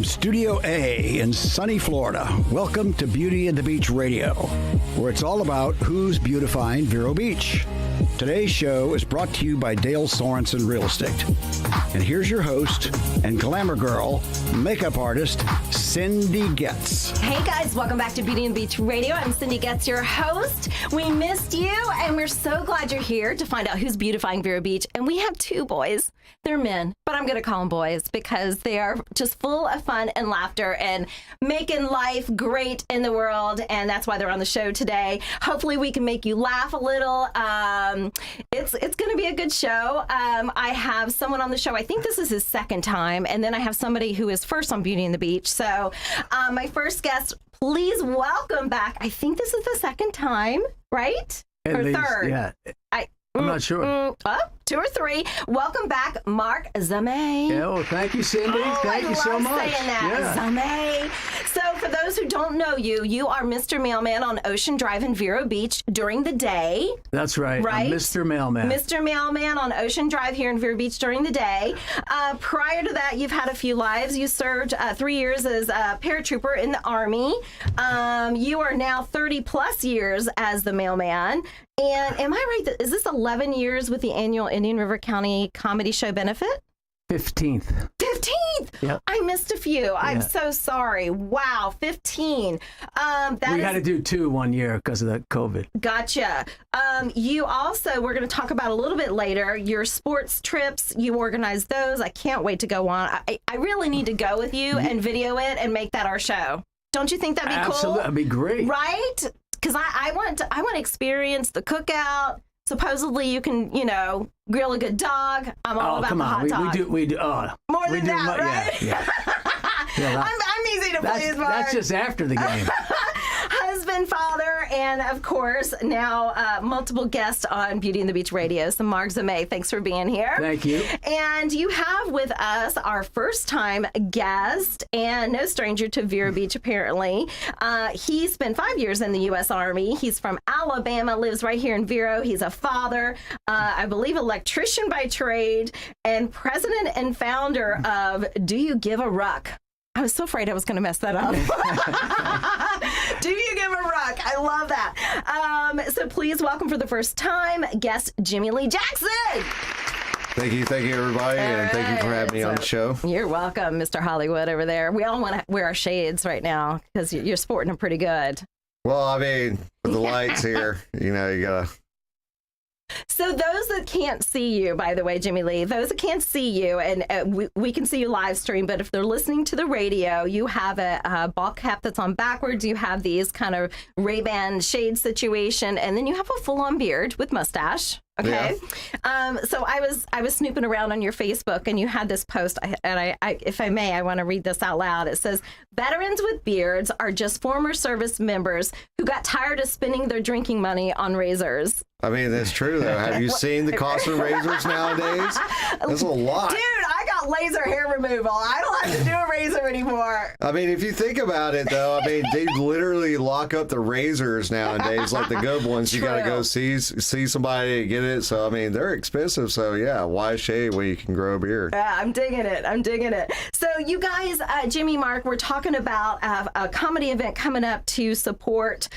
From Studio A in sunny Florida, welcome to Beauty and the Beach Radio, where it's all about who's beautifying Vero Beach. Today's show is brought to you by Dale Sorensen Real Estate. And here's your host and glamour girl, makeup artist, Cindy Getz. Hey guys, welcome back to Beauty and the Beach Radio. I'm Cindy Getz, your host. We missed you, and we're so glad you're here to find out who's beautifying Vero Beach. And we have two boys. They're men, but I'm going to call them boys because they are just full of fun and laughter and making life great in the world. And that's why they're on the show today. Hopefully we can make you laugh a little. It's going to be a good show. I have someone on the show. I think this is his second time. And then I have somebody who is first on Beauty and the Beach. So my first guest, please welcome back. I think this is the second time, right? Or third? Yeah. I'm not sure. Two or three. Welcome back, Mark Zamay. Oh, thank you, Cindy. Thank you so much. Saying that. Zamay. So for those who don't know you, you are Mr. Mailman on Ocean Drive in Vero Beach during the day. That's right. I'm Mr. Mailman. Mr. Mailman on Ocean Drive here in Vero Beach during the day. Prior to that, you've had a few lives. You served 3 years as a paratrooper in the Army. You are now 30 plus years as the mailman. And am I right? Is this 11 years with the annual Indian River County Comedy Show benefit? 15th. 15th? Yep. I missed a few. I'm so sorry. Wow, 15. We had to do 2 1 year because of the COVID. Gotcha. You also, we're going to talk about a little bit later, your sports trips. You organize those. I can't wait to go on. I really need to go with you and video it and make that our show. Don't you think that'd be cool? Absolutely. That'd be great. Right? Because I want to experience the cookout. Supposedly you can, grill a good dog. I'm all about the hot dog. We do. More than that, right? Yeah. Yeah, I'm easy to please, Mark. That's just after the game. Husband, father, and of course, now multiple guests on Beauty and the Beach Radio. So Mark Zamay, thanks for being here. Thank you. And you have with us our first time guest and no stranger to Vero Beach, apparently. He spent 5 years in the U.S. Army. He's from Alabama, lives right here in Vero. He's a father, I believe electrician by trade, and president and founder of Do You Give a Ruck? I was so afraid I was going to mess that up. Do you give a ruck? I love that. So please welcome for the first time, guest Jimmy Lee Jackson. Thank you, everybody, and thank you for having me on the show. You're welcome, Mr. Hollywood over there. We all want to wear our shades right now because you're sporting them pretty good. Well, I mean, with the lights here, you gotta. So those that can't see you, by the way, Jimmy Lee, those that can't see you, and we can see you live stream, but if they're listening to the radio, you have a ball cap that's on backwards, you have these kind of Ray-Ban shade situation, and then you have a full-on beard with mustache. Okay. Yeah. So I was snooping around on your Facebook, and you had this post, and I, if I may, I want to read this out loud. It says, "Veterans with beards are just former service members who got tired of spending their drinking money on razors." I mean, that's true, though. Have you seen the cost of razors nowadays? That's a lot. Dude, I got laser hair removal. I don't have to do a razor anymore. I mean, if you think about it, though, I mean, they literally lock up the razors nowadays, like the good ones. You got to go see somebody to get it. So, I mean, they're expensive. So, yeah, why shave when you can grow a beard? Yeah, I'm digging it. So, you guys, Jimmy, Mark, we're talking about a comedy event coming up to support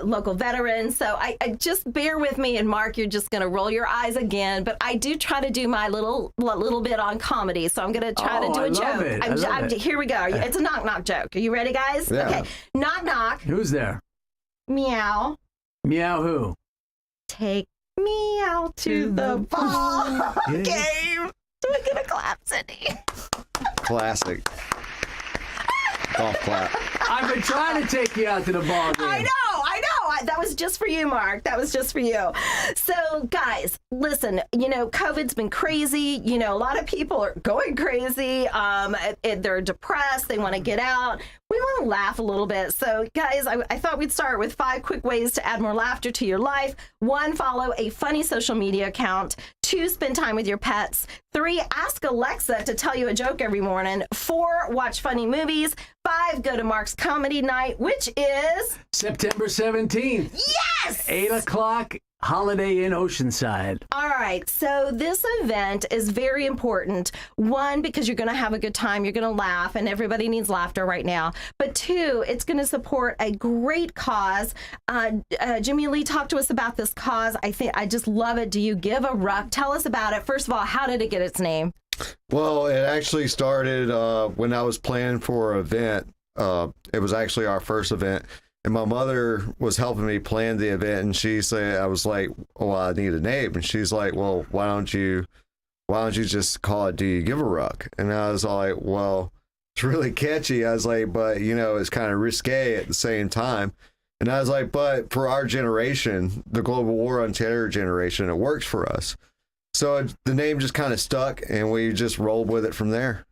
local veterans. So I just bear with me, and Mark, you're just going to roll your eyes again. But I do try to do my little bit on comedy. So I'm going to try to do a joke. Here we go. It's a knock-knock joke. Are you ready, guys? Yeah. Okay. Knock-knock. Who's there? Meow. Meow who? Take me out to the ball game. Do I get a clap, Cindy? Classic. Golf clap. I've been trying to take you out to the ball game. I know. That was just for you, Mark. That was just for you. So, guys, listen, COVID's been crazy. A lot of people are going crazy. They're depressed. They want to get out. We want to laugh a little bit. So, guys, I thought we'd start with 5 quick ways to add more laughter to your life. 1, follow a funny social media account. 2, spend time with your pets. 3, ask Alexa to tell you a joke every morning. 4, watch funny movies. 5, go to Mark's comedy night, which is September 17th. Yes! 8 o'clock Holiday Inn Oceanside. All right, so this event is very important. One, because you're going to have a good time, you're going to laugh, and everybody needs laughter right now. But two, it's going to support a great cause. Jimmy Lee, talk to us about this cause. I just love it. Do you give a ruck? Tell us about it. First of all, how did it get its name? Well, it actually started when I was planning for an event. It was actually our first event. And my mother was helping me plan the event, and she said, I was like, "Oh, I need a name." And she's like, "Well, why don't you just call it Do You Give a Ruck?" And I was like, "Well, it's really catchy." I was like, "But, it's kind of risque at the same time." And I was like, "But for our generation, the global war on terror generation, it works for us." So the name just kind of stuck, and we just rolled with it from there.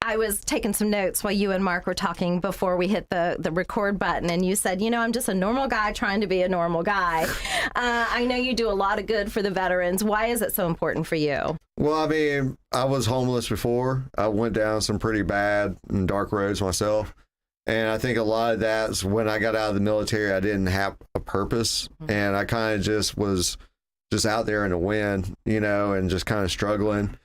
I was taking some notes while you and Mark were talking before we hit the record button, and you said, I'm just a normal guy trying to be a normal guy. I know you do a lot of good for the veterans. Why is it so important for you? Well, I mean, I was homeless before. I went down some pretty bad and dark roads myself. And I think a lot of that's when I got out of the military, I didn't have a purpose. Mm-hmm. And I kind of just was just out there in the wind, and just kind of struggling.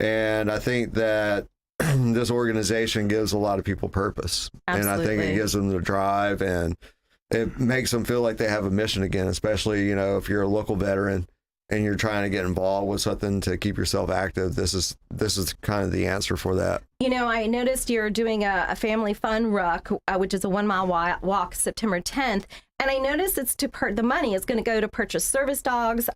And I think that this organization gives a lot of people purpose. Absolutely. And I think it gives them the drive, and it makes them feel like they have a mission again, especially, if you're a local veteran and you're trying to get involved with something to keep yourself active. This is kind of the answer for that. I noticed you're doing a family fun ruck, which is a 1 mile walk September 10th. And I noticed it's the money is going to go to purchase service dogs,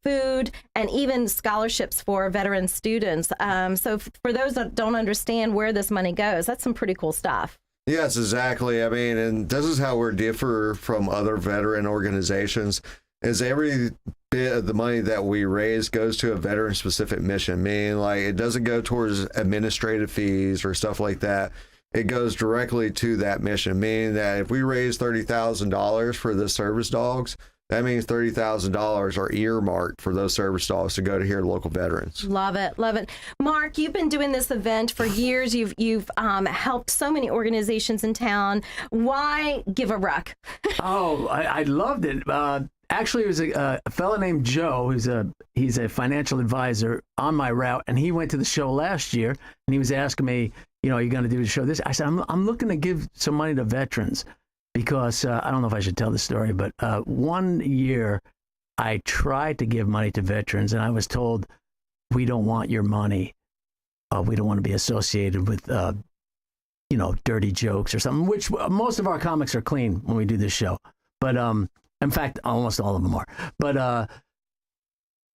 food, and even scholarships for veteran students. So for those that don't understand where this money goes, that's some pretty cool stuff. Yes, exactly. I mean, and this is how we're different from other veteran organizations, is every bit of the money that we raise goes to a veteran-specific mission, meaning like it doesn't go towards administrative fees or stuff like that. It goes directly to that mission, meaning that if we raise $30,000 for the service dogs, that means $30,000 are earmarked for those service dogs to go to here to local veterans. Love it, love it. Mark, you've been doing this event for years. You've helped so many organizations in town. Why give a ruck? I loved it. Actually, it was a fellow named Joe, he's a financial advisor on my route, and he went to the show last year, and he was asking me, are you going to do the show this? I said, I'm looking to give some money to veterans because I don't know if I should tell the story, but 1 year I tried to give money to veterans, and I was told, we don't want your money. We don't want to be associated with, dirty jokes or something, which most of our comics are clean when we do this show. But in fact, almost all of them are. But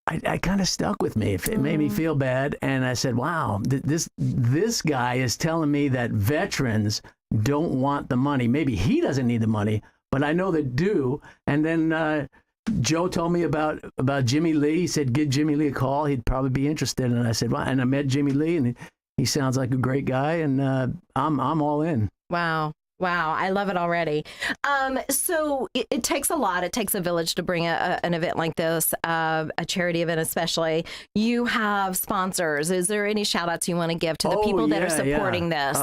I kind of stuck with me. It made me feel bad. And I said, wow, this guy is telling me that veterans don't want the money. Maybe he doesn't need the money, but I know they do. And then Joe told me about Jimmy Lee. He said, give Jimmy Lee a call. He'd probably be interested. And I said, well, and I met Jimmy Lee, and he sounds like a great guy. And I'm all in. Wow. I love it already. So it takes a lot. It takes a village to bring an event like this, a charity event especially. You have sponsors. Is there any shout outs you want to give to the people that are supporting this?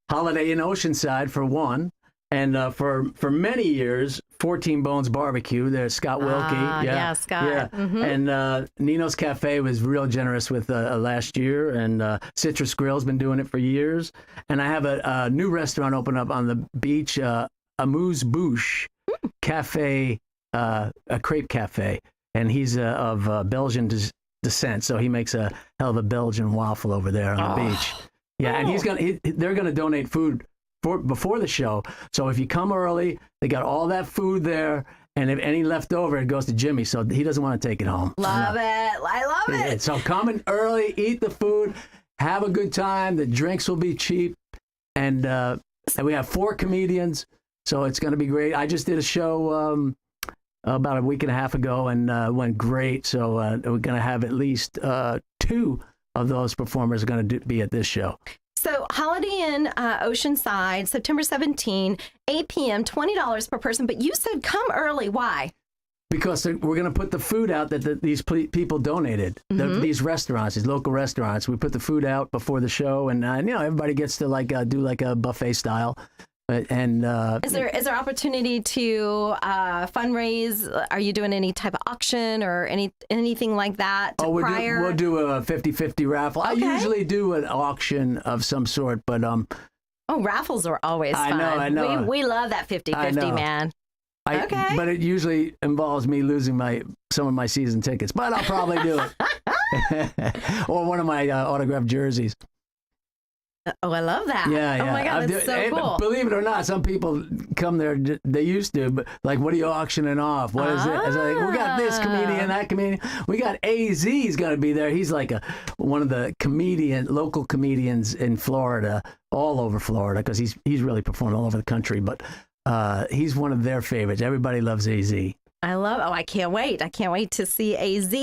Holiday Inn Oceanside, for one. And for many years, 14 Bones Barbecue. There's Scott Wilkie. Yeah, Scott. Yeah. Mm-hmm. And Nino's Cafe was real generous with last year. And Citrus Grill's been doing it for years. And I have a new restaurant open up on the beach, Amuse Bouche Cafe, a crepe cafe. And he's of Belgian descent, so he makes a hell of a Belgian waffle over there on the beach. Yeah, and they're gonna donate food before the show. So if you come early, they got all that food there, and if any left over, it goes to Jimmy. So he doesn't want to take it home. Love it. I love it. So come in early, eat the food, have a good time. The drinks will be cheap, and we have 4 comedians, so it's going to be great. I just did a show about a week and a half ago, and went great. So we're going to have at least 2 of those performers are going to be at this show. So Holiday Inn Oceanside, September 17, 8 p.m., $20 per person. But you said come early. Why? Because we're going to put the food out that these people donated. Mm-hmm. These restaurants, these local restaurants. We put the food out before the show, and everybody gets to do like a buffet style. And is there opportunity to fundraise? Are you doing any type of auction or anything like that? We'll do a 50-50 raffle. Okay. I usually do an auction of some sort, but raffles are always fun. I know. We love that 50-50, man. Okay. But it usually involves me losing some of my season tickets. But I'll probably do it, or one of my autographed jerseys. Oh, I love that. Yeah. Oh my God, that's so cool. Believe it or not, some people come there. They used to, but like, what are you auctioning off? What is it? It's like, we got this comedian, that comedian. We got AZ's going to be there. He's like one of the local comedians in Florida, all over Florida, because he's really performed all over the country. But he's one of their favorites. Everybody loves AZ. I can't wait. I can't wait to see AZ.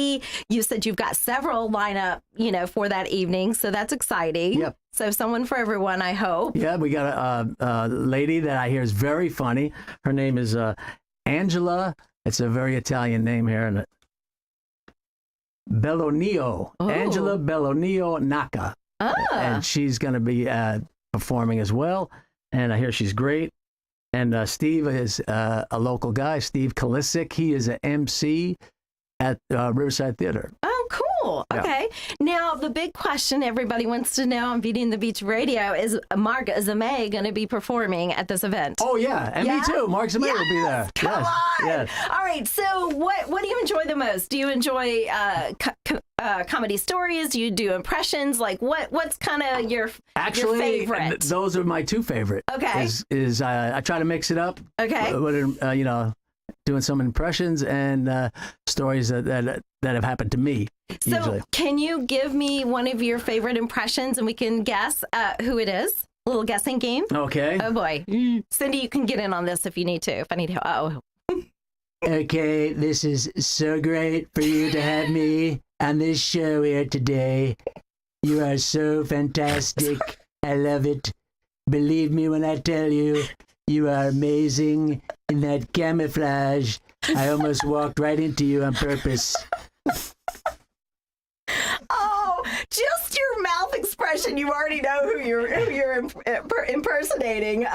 You said you've got several lineup, for that evening. So that's exciting. Yep. So someone for everyone, I hope. Yeah, we got a lady that I hear is very funny. Her name is Angela. It's a very Italian name here. And Bellonio. Oh. Angela Bellonio Naka. And she's going to be performing as well. And I hear she's great. And Steve is a local guy, Steve Kalisic. He is an MC at Riverside Theater. Oh, cool. Yeah. Okay. Now, the big question everybody wants to know on Beauty and the Beach Radio is, Mark Zamay going to be performing at this event? Oh, yeah. And me too. Mark Zamay will be there. Come on. Yes. All right. So what do you enjoy the most? Do you enjoy comedy stories? Do you do impressions? Like what's kind of your favorite? Those are my two favorite. Okay. Is I try to mix it up. Okay. Doing some impressions and stories that have happened to me. So usually. Can you give me one of your favorite impressions and we can guess who it is? A little guessing game. Okay. Oh boy. Cindy, you can get in on this if you need to. If I need help. Oh. Okay, this is so great for you to have me on this show here today. You are so fantastic. I love it. Believe me when I tell you, you are amazing in that camouflage. I almost walked right into you on purpose. Oh, just your mouth expression. You already know who you're impersonating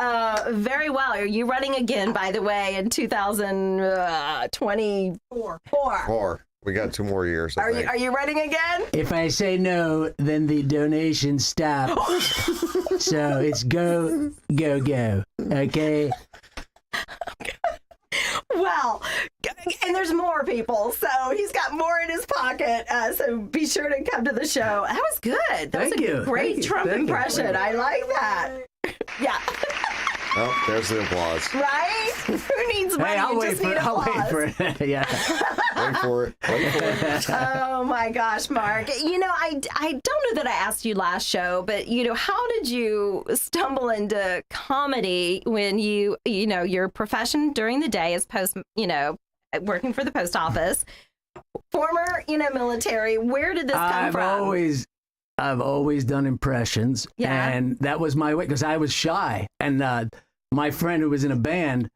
very well. Are you running again, by the way, in 2024? Four. We got 2 more years. Are you running again? If I say no, then the donation stops. So it's go. Okay. Well, and there's more people, so he's got more in his pocket. So be sure to come to the show. That was good. That was a great Trump impression. I like that. Yeah. Oh, there's the applause. Right? Who needs money? Hey, I'll wait for it. Yeah. Wait for it. Oh my gosh, Mark. I don't know that I asked you last show, but how did you stumble into comedy when your profession during the day is working for the post office, former military. Where did this come from? I've always done impressions, and that was my way because I was shy. And my friend who was in a band,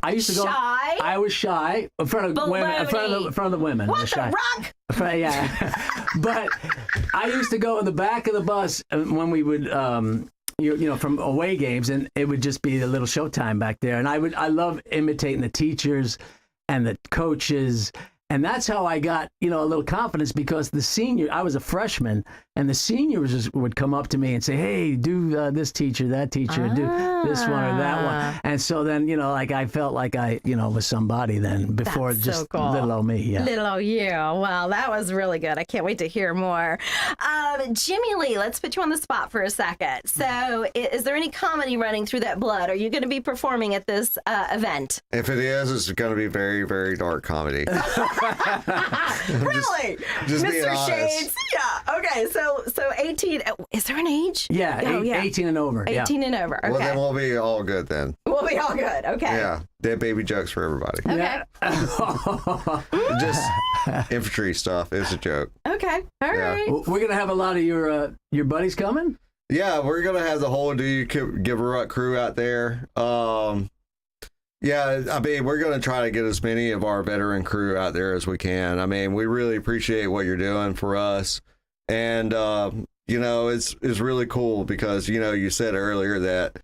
I used to go. Shy? I was shy in front of women. In front of the women. What the rock? Yeah, but I used to go in the back of the bus when we would, from away games, and it would just be a little showtime back there. And I love imitating the teachers and the coaches. And that's how I got, a little confidence because I was a freshman, and the seniors would come up to me and say, hey, do this teacher, that teacher, do this one or that one. And so then, I felt like I, was somebody then before that's just so cool. Little old me. Yeah. Little old you. Wow, that was really good. I can't wait to hear more. Jimmy Lee, let's put you on the spot for a second. So is there any comedy running through that blood? Are you going to be performing at this event? If it is, it's going to be very, very dark comedy. Really? Just Mr. Shades? Yeah. Okay. So 18. Is there an age? Yeah. 18 and over. 18 and over. Okay. Well, then we'll be all good then. We'll be all good. Okay. Yeah. Dead baby jokes for everybody. Okay. Just infantry stuff. It's a joke. Okay. All right. We're going to have a lot of your buddies coming? Yeah. We're going to have the whole Do You Give a Ruck crew out there. Yeah, we're going to try to get as many of our veteran crew out there as we can. We really appreciate what you're doing for us. And, it's really cool because, you said earlier that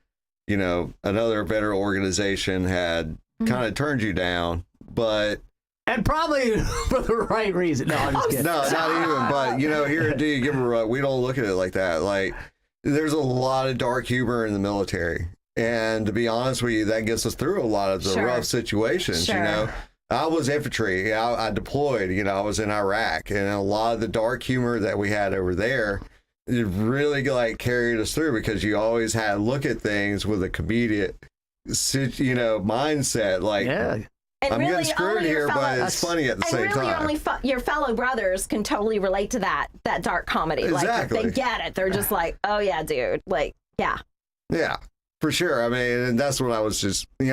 another better organization had kind of turned you down, but. And probably for the right reason. No, I'm just kidding. No, not even. But, here at Do You Give a Ruck, we don't look at it like that. Like, there's a lot of dark humor in the military. And to be honest with you, that gets us through a lot of the rough situations, I was infantry. I deployed, I was in Iraq. And a lot of the dark humor that we had over there, it really, carried us through because you always had to look at things with a comedic, mindset. Like, yeah. And I'm really, getting screwed here, but it's funny at the same time. And really only your fellow brothers can totally relate to that dark comedy. Exactly. Like, they get it. They're just like, oh, yeah, dude. Like, yeah. Yeah, for sure. I mean, and that's what I was just, I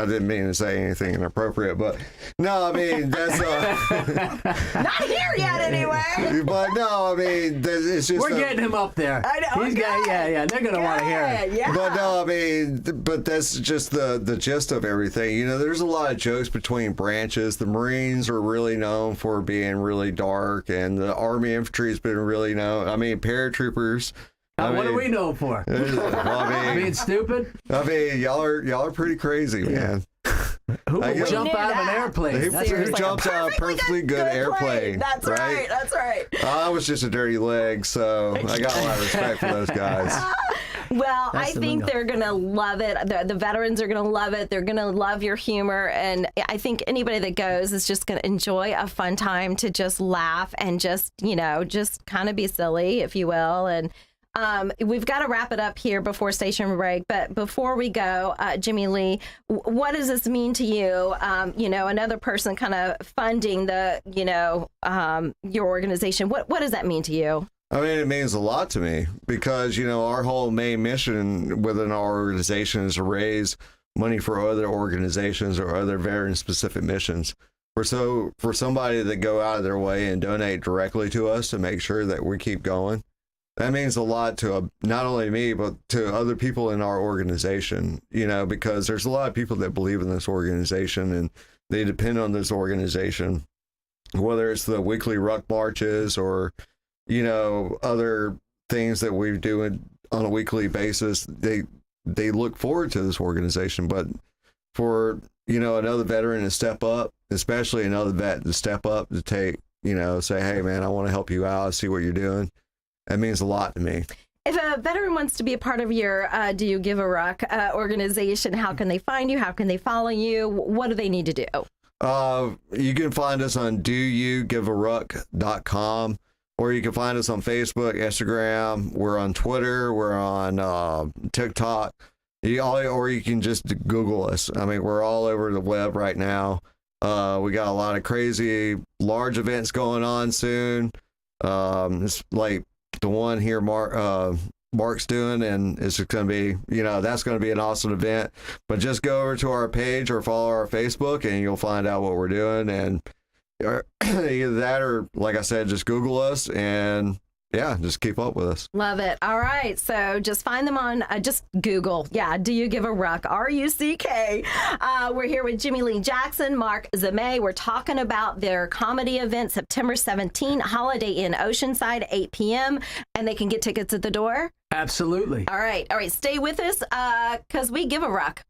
didn't mean to say anything inappropriate, but no, I mean, that's not here yet anyway. But no, I mean, it's just we're getting him up there. I know. He's got, they're gonna want to hear it. Yeah. But no, I mean, but that's just the gist of everything. There's a lot of jokes between branches. The Marines are really known for being really dark, and the Army Infantry has been really known. I mean, paratroopers. What are we known for? Being stupid? I mean, y'all are pretty crazy, man. Who would jump out of an airplane? Who jumps out of a perfectly good airplane? That's right. That's right. I was just a dirty leg, so I got a lot of respect for those guys. Well, I think they're going to love it. The veterans are going to love it. They're going to love your humor. And I think anybody that goes is just going to enjoy a fun time to just laugh and just kind of be silly, if you will. And we've got to wrap it up here before station break. But before we go, Jimmy Lee, what does this mean to you? Another person kind of funding your organization. What does that mean to you? I mean, it means a lot to me because, our whole main mission within our organization is to raise money for other organizations or other veteran-specific missions. For somebody that go out of their way and donate directly to us to make sure that we keep going, that means a lot to not only me, but to other people in our organization, because there's a lot of people that believe in this organization and they depend on this organization, whether it's the weekly ruck marches or, other things that we do on a weekly basis. They look forward to this organization, but for, another veteran to step up, especially another vet to step up to take, say, hey man, I want to help you out. I see what you're doing. That means a lot to me. If a veteran wants to be a part of your Do You Give a Ruck organization, how can they find you? How can they follow you? What do they need to do? You can find us on doyougivearuck.com, or you can find us on Facebook, Instagram. We're on Twitter. We're on TikTok. Or you can just Google us. I mean, we're all over the web right now. We got a lot of crazy large events going on soon. It's like the one here Mark's doing, and it's going to be, that's going to be an awesome event. But just go over to our page or follow our Facebook and you'll find out what we're doing. And either that or, like I said, just Google us and just keep up with us. Love it. All right. So just find them on, just Google. Yeah. Do You Give a Ruck? RUCK. We're here with Jimmy Lee Jackson, Mark Zamay. We're talking about their comedy event, September 17, Holiday Inn Oceanside, 8 p.m. And they can get tickets at the door? Absolutely. All right. All right. Stay with us because we give a ruck.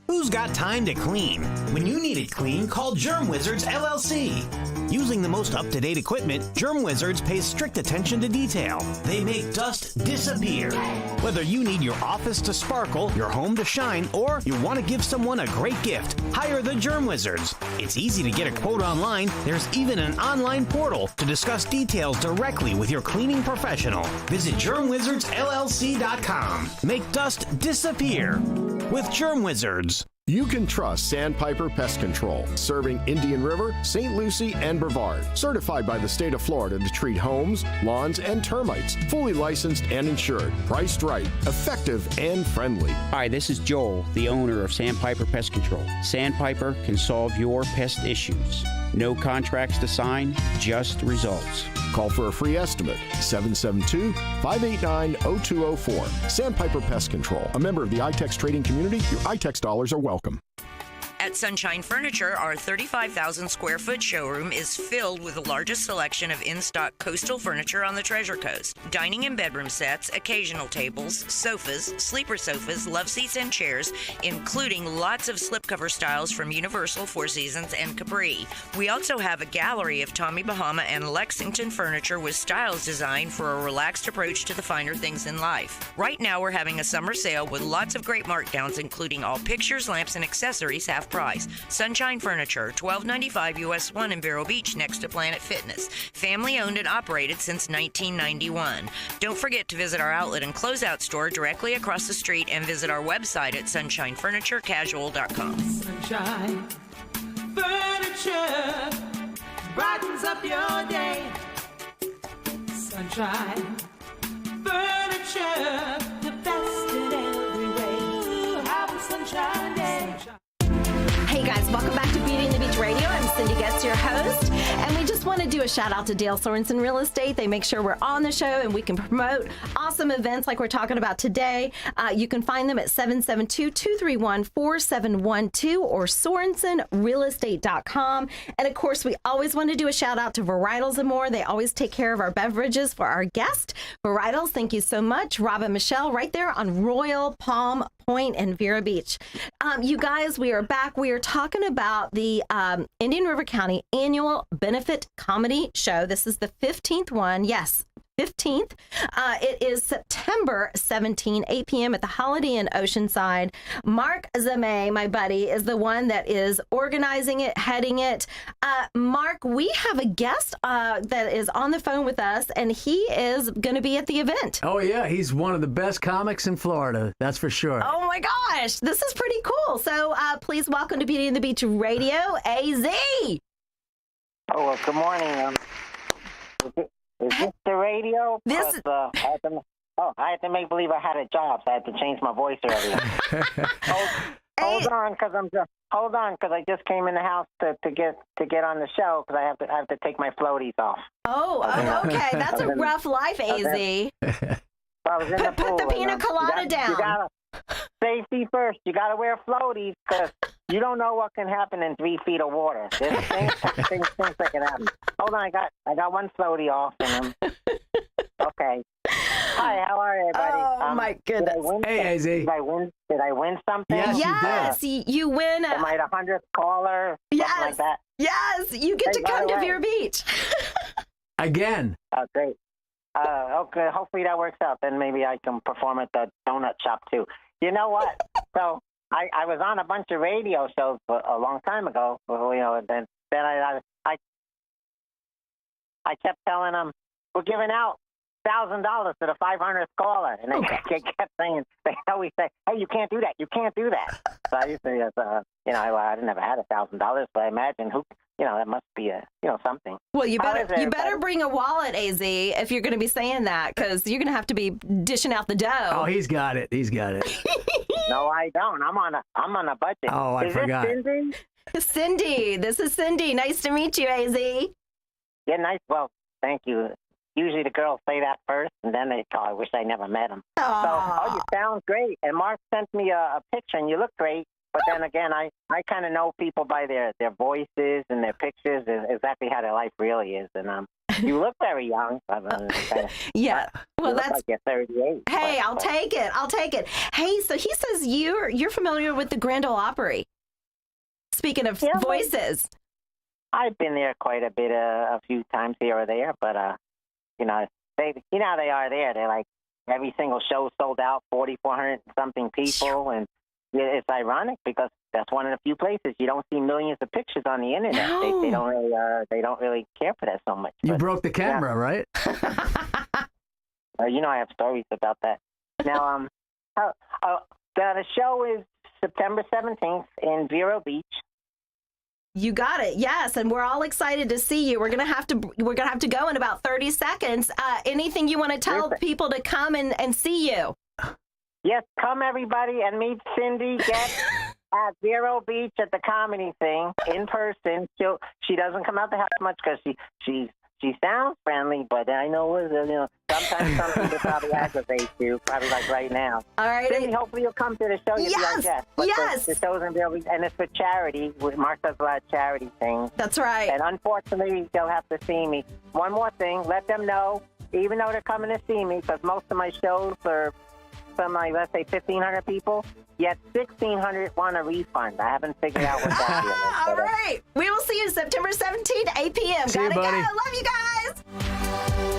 Who's got time to clean? When you need it clean, call Germ Wizards LLC. Using the most up-to-date equipment, Germ Wizards pays strict attention to detail. They make dust disappear. Whether you need your office to sparkle, your home to shine, or you want to give someone a great gift, hire the Germ Wizards. It's easy to get a quote online. There's even an online portal to discuss details directly with your cleaning professional. Visit GermWizardsLLC.com. Make dust disappear with Germ Wizards. You can trust Sandpiper Pest Control, serving Indian River, St. Lucie, and Brevard. Certified by the state of Florida to treat homes, lawns, and termites. Fully licensed and insured. Priced right, effective, and friendly. Hi, this is Joel, the owner of Sandpiper Pest Control. Sandpiper can solve your pest issues. No contracts to sign, just results. Call for a free estimate, 772-589-0204. Sandpiper Pest Control, a member of the iTex trading community. Your iTex dollars are welcome. At Sunshine Furniture, our 35,000 square foot showroom is filled with the largest selection of in-stock coastal furniture on the Treasure Coast. Dining and bedroom sets, occasional tables, sofas, sleeper sofas, love seats, and chairs, including lots of slipcover styles from Universal, Four Seasons, and Capri. We also have a gallery of Tommy Bahama and Lexington furniture with styles designed for a relaxed approach to the finer things in life. Right now, we're having a summer sale with lots of great markdowns, including all pictures, lamps, and accessories half price. Sunshine Furniture, $12.95 US 1 in Vero Beach next to Planet Fitness. Family owned and operated since 1991. Don't forget to visit our outlet and closeout store directly across the street and visit our website at sunshinefurniturecasual.com. Sunshine Furniture brightens up your day. Sunshine Furniture, the best in every way. Have a sunshine day. Hey guys, welcome back to Beauty and the Beach Radio. I'm Cindy Getz, your host, and we just want to do a shout out to Dale Sorensen Real Estate. They make sure we're on the show and we can promote awesome events like we're talking about today. You can find them at 772-231-4712 or SorensenRealEstate.com. And of course, we always want to do a shout out to Varietals and More. They always take care of our beverages for our guests. Varietals, thank you so much. Rob and Michelle right there on Royal Palm Point and Vero Beach. You guys, we are back. We are talking about the Indian River County annual benefit comedy show. This is the 15th one. Yes, 15th. It is September 17, 8 p.m. at the Holiday Inn Oceanside. Mark Zamay, my buddy, is the one that is organizing it, heading it. Mark, we have a guest that is on the phone with us, and he is going to be at the event. Oh, yeah. He's one of the best comics in Florida. That's for sure. Oh, my gosh. This is pretty cool. So please welcome to Beauty and the Beach Radio, AZ. Oh, well, good morning. Is this the radio? This. I had to make believe I had a job, so I had to change my voice earlier. Hold on, because I just came in the house to get on the show because I have to take my floaties off. Oh, okay. That's a rough life, AZ. I was in the pool. Put the pina colada down. Safety first. You got to wear floaties because you don't know what can happen in 3 feet of water. There's things that can happen. Hold on, I got one floaty off. And okay. Hi, how are you, everybody? Oh, my goodness. Hey, AZ. Did I win something? Yes, you did. You win. Am I the 100th caller? Yes. Something like that? Yes, you get to come to Vero Beach. Again. Oh, great. Okay, hopefully that works out. Then maybe I can perform at the donut shop, too. You know what? So I was on a bunch of radio shows a long time ago. Then I kept telling them, we're giving out $1,000 to the 500th caller. And they kept saying, they always say, hey, you can't do that. You can't do that. So I used to, I never had $1,000, but I imagine that must be something. Well, you better bring a wallet, AZ, if you're going to be saying that, because you're going to have to be dishing out the dough. Oh, he's got it. No, I don't. I'm on a budget. Oh, I forgot. Is this Cindy? Cindy, this is Cindy. Nice to meet you, AZ. Yeah, nice. Well, thank you. Usually the girls say that first, and then they call. I wish I never met them. So, you sound great. And Mark sent me a picture, and you look great. But then again, I kind of know people by their voices and their pictures, exactly how their life really is. And you look very young. Yeah. Well, that's like you're 38. Hey, I'll take it. Hey, so he says you're familiar with the Grand Ole Opry. Speaking of voices, I've been there quite a bit, a few times here or there. But they, how they are there. They're like every single show sold out, 4,400 something people, and it's ironic because that's one of the few places you don't see millions of pictures on the internet. No. They don't really care for that so much. You broke the camera, right? I have stories about that. Now, the show is September 17th in Vero Beach. You got it. Yes, and we're all excited to see you. We're gonna have to go in about 30 seconds. Anything you want to tell people to come and see you? Yes, come everybody and meet Cindy Getz at Vero Beach at the comedy thing in person. She doesn't come out the house much because she's she sounds friendly, but I know, sometimes something will probably aggravate you, probably like right now. All right. Cindy, hopefully you'll come to the show. You'll be our guest. But the show's in real, and it's for charity. Mark does a lot of charity things. That's right. And unfortunately, they'll have to see me. One more thing, let them know, even though they're coming to see me, because most of my shows are some, like, let's say 1,500 people, yet 1,600 want a refund. I haven't figured out what that deal is. All right. We will see you September 17th, 8 p.m. See you, Gotta buddy. go. Love you guys.